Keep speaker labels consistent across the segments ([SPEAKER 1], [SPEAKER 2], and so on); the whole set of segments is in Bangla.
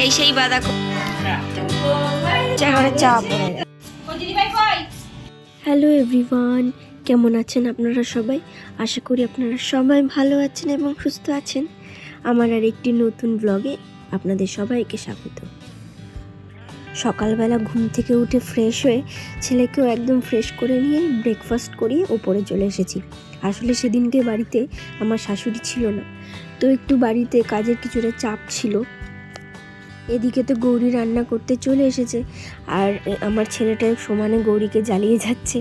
[SPEAKER 1] এই সেই বাঁধাকপি চা পড়ে গেছে। হ্যালো এভরিওয়ান, কেমন আছেন আপনারা সবাই? আশা করি আপনারা সবাই ভালো আছেন এবং সুস্থ আছেন। আমার আর একটি নতুন ব্লগে আপনাদের সবাইকে স্বাগত। সকালবেলা ঘুম থেকে উঠে ফ্রেশ হয়ে ছেলেকেও একদম ফ্রেশ করে নিয়ে ব্রেকফাস্ট করিয়ে ওপরে চলে এসেছি। আসলে সেদিনকে বাড়িতে আমার শাশুড়ি ছিল না, তো একটু বাড়িতে কাজের কিছুটা চাপ ছিল। এদিকে তো গৌরী রান্না করতে চলে এসেছে, আর আমার ছেলেটা সমানে গৌরীকে জ্বালিয়ে যাচ্ছে।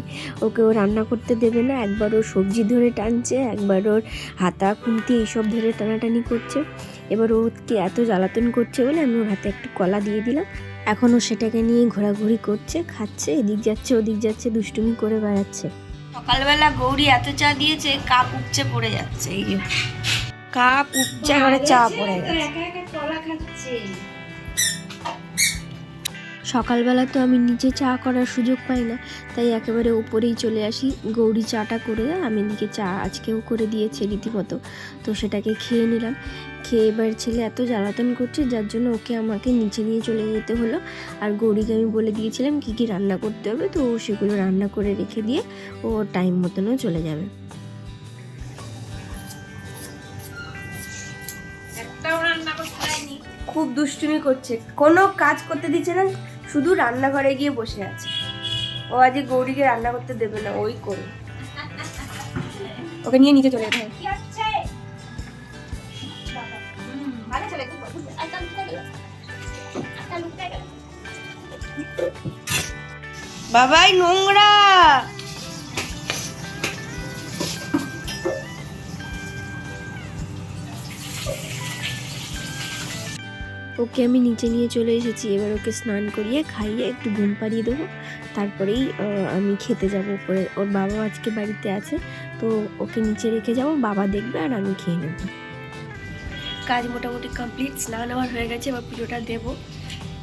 [SPEAKER 1] ওকে ও রান্না করতে দেবে না, একবার ওর সবজি ধরে টানছে, একবার ওর হাতা খুন্তি এইসব ধরে টানাটানি করছে। এবার ওকে এত জ্বালাতন করছে বলে আমি ওর হাতে একটু কলা দিয়ে দিলাম। এখন ও সেটাকে নিয়ে ঘোরাঘুরি করছে, খাচ্ছে, এদিক যাচ্ছে ওদিক যাচ্ছে, দুষ্টুমি করে বেড়াচ্ছে। সকালবেলা গৌরী এত চা দিয়েছে, কাপ উপচে পড়ে যাচ্ছে। এই যে কাপ উপচে করে চা পড়ে যাচ্ছে। সকালবেলা তো আমি নিচে চা করার সুযোগ পাই না, তাই একেবারে উপরেই চলে আসি। গৌরী চাটা করে দেয়, আমি এদিকে চা আজকেও করে দিয়েছে রীতিমতো, তো সেটাকে খেয়ে নিলাম। খেয়ে এবার ছেলে এত জ্বালাতন করছে, যার জন্য ওকে আমাকে নিচে নিয়ে চলে যেতে হলো। আর গৌরীকে আমি বলে দিয়েছিলাম কী কী রান্না করতে হবে, তো ও সেগুলো রান্না করে রেখে দিয়ে ও টাইম মতনও চলে যাবে। খুব দুষ্টুমি করছে, কোনো কাজ করতে দিচ্ছে না, শুধু রান্নাঘরে গিয়ে বসে আছে। ও আজকে গৌরীকে রান্না করতে দেবে না, ওই করে ওকে নিয়ে নিচে চলে যেতে হয়। বাবাই নোংরা। ওকে আমি নিচে নিয়ে চলে এসেছি। এবার ওকে স্নান করিয়ে খাইয়ে একটু ঘুম পাড়িয়ে দেবো, তারপরেই আমি খেতে যাব উপরে। ওর বাবা আজকে বাড়িতে আছে, তো ওকে নিচে রেখে যাব, বাবা দেখবে আর আমি খেয়ে নেব। কাজ মোটামুটি কমপ্লিট, স্নান আমার হয়ে গেছে, এবার পুজোটা দেবো।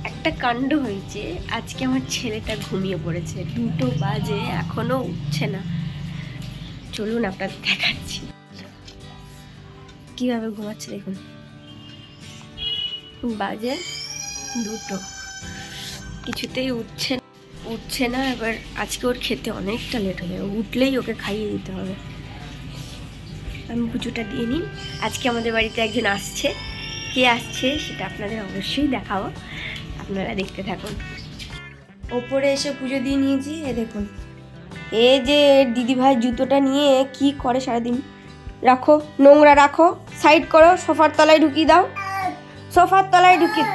[SPEAKER 1] একটা কাণ্ড হয়েছে, আজকে আমার ছেলেটা ঘুমিয়ে পড়েছে, 2টো বাজে এখনও উঠছে না। চলুন আপনাদের দেখাচ্ছি কীভাবে ঘুমাচ্ছে। দেখুন, বাজে 2টো, কিছুতেই উঠছে না। এবার আজকে ওর খেতে অনেকটা লেট হবে, উঠলেই ওকে খাইয়ে দিতে হবে। আমি পুজোটা দিয়ে নিই। আজকে আমাদের বাড়িতে একজন আসছে, কে আসছে সেটা আপনাদের অবশ্যই দেখাবো, আপনারা দেখতে থাকুন। ওপরে এসে পুজো দিয়ে নিয়েছি। এ দেখুন, এই যে দিদিভাই জুতোটা নিয়ে কি করে সারাদিন। রাখো, নোংরা রাখো, সাইড করো, সোফার তলায় ঢুকিয়ে দাও, সোফার তলায় ঢুকিয়ে।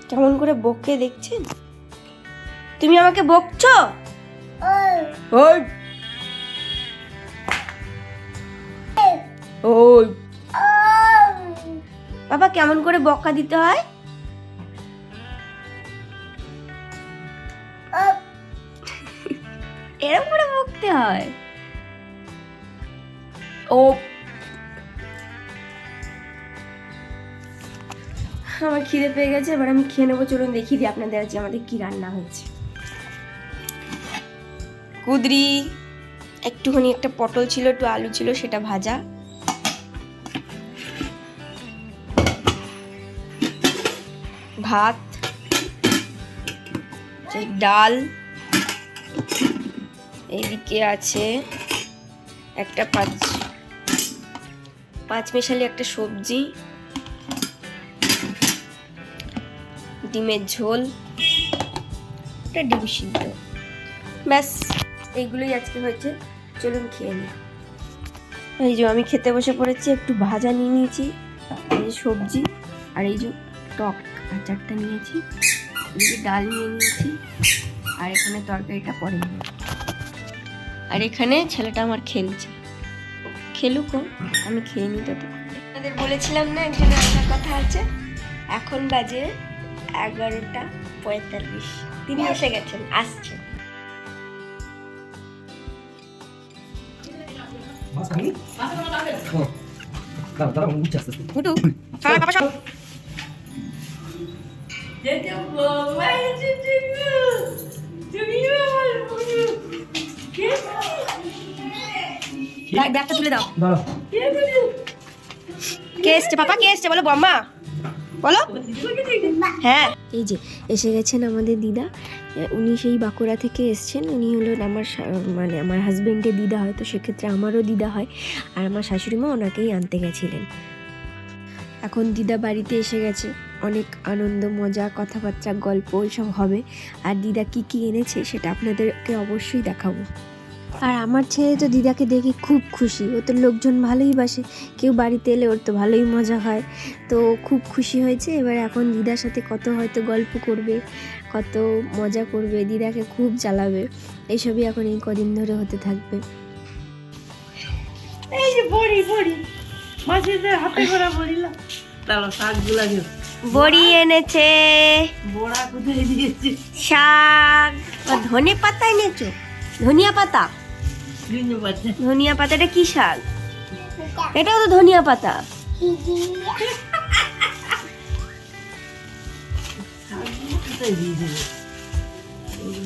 [SPEAKER 1] কেমন করে বকে দেখছেন? তুমি আমাকে বকছো? ওই ওই বাবা, কেমন করে বকা দিতে হয়? এরকম করে বকতে হয়। ও আমার খিদে পেয়ে গেছে, এবার আমি খেয়ে নেবো। চলুন দেখিয়ে দিই আপনাদের আজকে আমাদের কি রান্না হয়েছে। কুদরি, একটুখানি একটা পটল ছিল, একটু আলু ছিল, সেটা ভাজা, ভাত, ডাল, এইদিকে আছে একটা পাঁচ মিশালি একটা সবজি, ডিমের ঝোল, একটা ডিম সিদ্ধ, ব্যাস এইগুলোই আজকে হয়েছে। চলুন খেয়ে নিই। এই যে আমি খেতে বসে পড়েছি, একটু ভাজা নিয়ে নিয়েছি, এই যে সবজি, আর এই যে টক আচারটা নিয়েছি, এই যে ডাল নিয়ে নিয়েছি, আর এখানে তরকারিটা পরে নিয়ে, আর এখানে ছেলেটা আমার খেলছে। খেলুক, আমি খেয়ে নিই। তত আপনাদের বলেছিলাম না একজন আসার কথা আছে। এখন বাজে 11:45, তিনি এসে গেছেন, আসছেন। ব্যাগটা তুলে দাও। কে এসছে পাপা? কে এসছে বলো? বম্মা বলো। হ্যাঁ, এই যে এসে গেছেন আমাদের দিদা। উনি সেই বাঁকুড়া থেকে এসছেন। উনি হলেন আমার মানে আমার হাজবেন্ডের দিদা হয়, তো সেক্ষেত্রে আমারও দিদা হয়। আর আমার শাশুড়ি মা ওনাকেই আনতে গেছিলেন। এখন দিদা বাড়িতে এসে গেছে, অনেক আনন্দ মজা কথাবার্তা গল্প এইসব হবে। আর দিদা কি কি এনেছে সেটা আপনাদেরকে অবশ্যই দেখাবো। আর আমার ছেলে তো দিদাকে দেখে খুব খুশি। ও তো লোকজন ভালোই বাসে, কেউ বাড়িতে এলে ওর তো ভালোই মজা হয়। তো খুব খুশি হয়েছে। এবার এখন দিদার সাথে কত হয়তো গল্প করবে, কত মজা করবে, দিদাকে খুব জ্বালাবে। এইসবই এখন এই কদিন ধরে হতে থাকবে।
[SPEAKER 2] এই যে বড়ি বড়ি মাছের হাতে করা বড়িলা, তাহলে শাকগুলা
[SPEAKER 1] বড়ি এনেছে,
[SPEAKER 2] বড়া কোথায় দিয়েছে,
[SPEAKER 1] শাক, ধনে পাতা এনেছো, ধনিয়া পাতা। ধনিয়া পাতাটা কি শাক? এটাও তো ধনিয়া পাতা।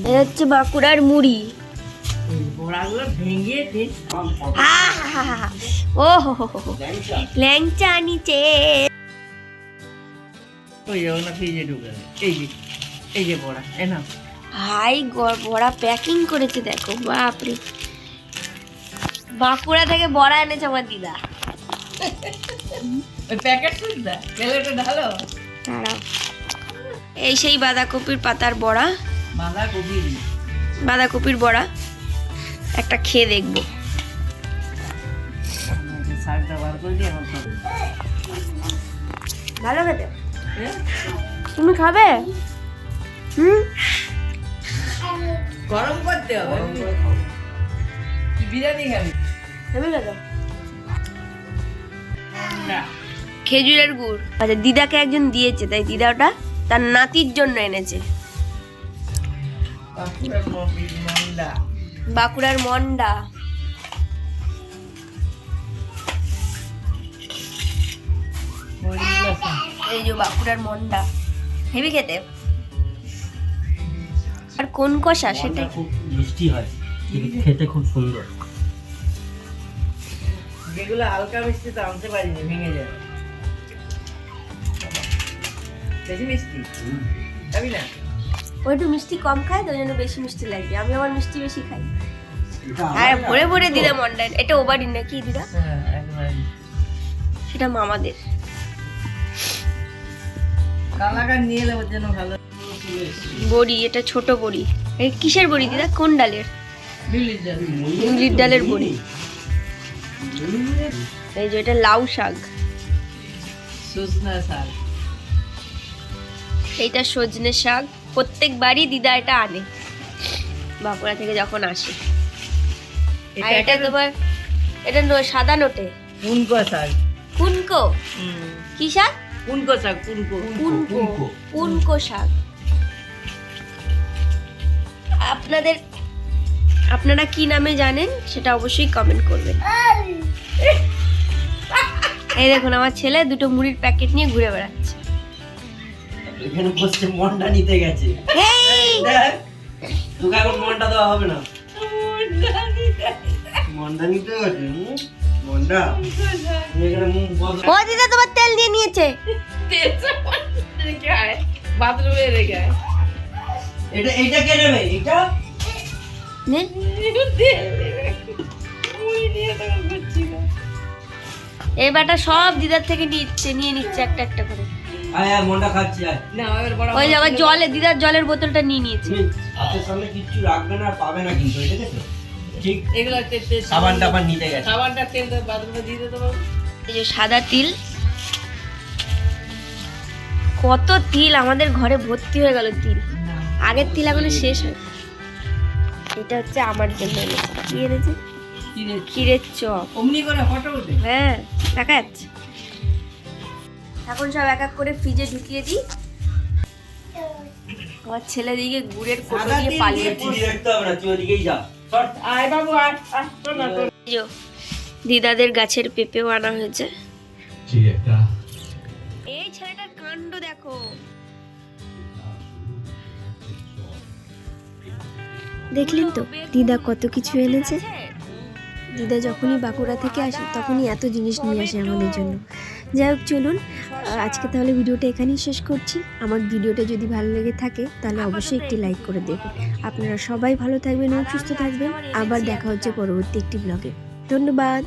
[SPEAKER 1] এটা হচ্ছে বাঁকুড়ার মুড়ি। ও ল্যাংচা আনিছে। হাই বড়া প্যাকিং করেছে দেখো, বাপরে। বাঁকুড়া থেকে বড়া এনেছে আমার দিদা। দাঁড়াও, এই সেই বাঁধাকপির পাতার বড়া, বাঁধাকপির বড়া। একটা খেয়ে দেখবো। ভালো খেতে, তুমি খাবে?
[SPEAKER 2] গরম করতে হবে, বিরিয়ানি খাবি?
[SPEAKER 1] খেজুরের গুড়। আচ্ছা, দিদাকে একজন দিয়েছে, তাই দিদা ওটা তার নাতির জন্য এনেছে। বাঁকুড়ার মন্ডা। এই যে বাঁকুড়ার মন্ডা, হেভি খেতে। আর কোন কষা সেটা
[SPEAKER 3] খুব মিষ্টি হয়, খেতে খুব সুন্দর।
[SPEAKER 2] যেগুলো হালকা মিষ্টি তো আনতে পারিনি, ভেঙে যাবে। বেশি মিষ্টি খাবি না?
[SPEAKER 1] ও একটু মিষ্টি কম খায়, তো ওই জন্য বেশি মিষ্টি লাগে। আমি আবার মিষ্টি বেশি খাই। আর ভরে ভরে দিদা মন্ডা। এটা ওবাড়ির নাকি দিদা? সেটা মামাদের।
[SPEAKER 2] কালাকার নিয়ে এলে ওর জন্য ভালো।
[SPEAKER 1] বড়ি, এটা ছোট বড়ি। এই কিসের বড়ি দিদা? কোন ডালের? বিউলির ডালের বড়ি। এই যে এটা লাউ শাক,
[SPEAKER 2] সজনা শাক।
[SPEAKER 1] এইটা সজনে শাক। প্রত্যেকবারই দিদা এটা আনে বাঁকুড়া থেকে যখন আসে। আর এটা তোমার, এটা সাদা নোটে
[SPEAKER 2] কুনকো শাক।
[SPEAKER 1] কুনকো? কি শাক?
[SPEAKER 2] কুনকো শাক, কুনকো।
[SPEAKER 1] কুনকো, কুনকো শাক। আপনারা কি নামে জানেন সেটা অবশ্যই কমেন্ট করবেন। এই দেখুন, আমার ছেলে দুটো মুড়ির প্যাকেট নিয়ে ঘুরে বেড়াচ্ছে।
[SPEAKER 3] এখানে বসে মন্ডা নিতে গেছে। তোকে এখন মন্ডা দেওয়া হবে না। মন্ডা নিতে গেছে, মন্ডা।
[SPEAKER 1] ও দিদা, তোমার তেল দিয়ে নিয়েছে।
[SPEAKER 2] বাথরুমে রেখে
[SPEAKER 3] এটা কে নেবে? এটা
[SPEAKER 1] নে। এই বাটা সব দিদার থেকে নিয়ে নিচ্ছে একটা একটা করে।
[SPEAKER 3] আয় মন্ডা খাচ্ছি।
[SPEAKER 1] ওই যে আবার জলে, দিদার জলের বোতলটা নিয়ে নিয়েছে।
[SPEAKER 3] হাতের সামনে কিচ্ছু রাখবে না, পাবে না কিন্তু, ঠিক আছে? ঠিক এগুলো সাবান টাবান নিতে গেছে।
[SPEAKER 2] সাবানটা তেল বাথরুমে দিয়ে দিতে পারবো।
[SPEAKER 1] এই যে সাদা তিল, কত তিল আমাদের ঘরে ভর্তি হয়ে গেল তিল। আগের তিল এখনো শেষ হয়। এটা হচ্ছে আমার জন্য এনেছে। কি এনেছে? ক্ষীরের চপ।
[SPEAKER 2] অমনি করে ফটো ওঠে।
[SPEAKER 1] হ্যাঁ, দেখা যাচ্ছে। এখন সব এক এক করে ফ্রিজে ঢুকিয়ে দিই। আমার ছেলে দিকে গুড়ের কোটো দিয়ে পালিয়ে
[SPEAKER 3] দেখতে হবে না, তুই ওদিকেই যা।
[SPEAKER 2] আয় বাবু আয়,
[SPEAKER 1] দিদাদের গাছের পেঁপেও আনা হয়েছে। এই ছেলেটার কাণ্ড দেখো। দেখলেন তো দিদা কত কিছু এনেছে। দিদা যখনই বাঁকুড়া থেকে আসে তখনই এত জিনিস নিয়ে আসে আমাদের জন্য। যাই হোক, চলুন আজকে তাহলে ভিডিওটা এখানেই শেষ করছি। আমার ভিডিওটা যদি ভালো লেগে থাকে তাহলে অবশ্যই একটি লাইক করে দেবেন। আপনারা সবাই ভালো থাকবেন এবং সুস্থ থাকবেন। আবার দেখা হচ্ছে পরবর্তী একটি ব্লগে। ধন্যবাদ।